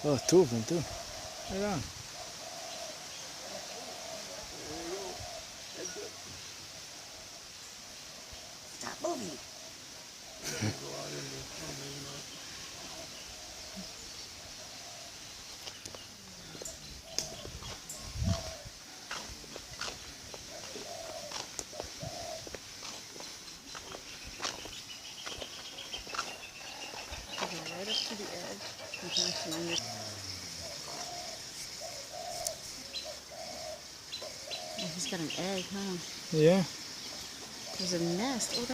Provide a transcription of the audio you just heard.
Oh, two of them too. Right on. Stop moving. Right up to the edge. Oh, he's got an egg, huh? Yeah. There's a nest. Oh,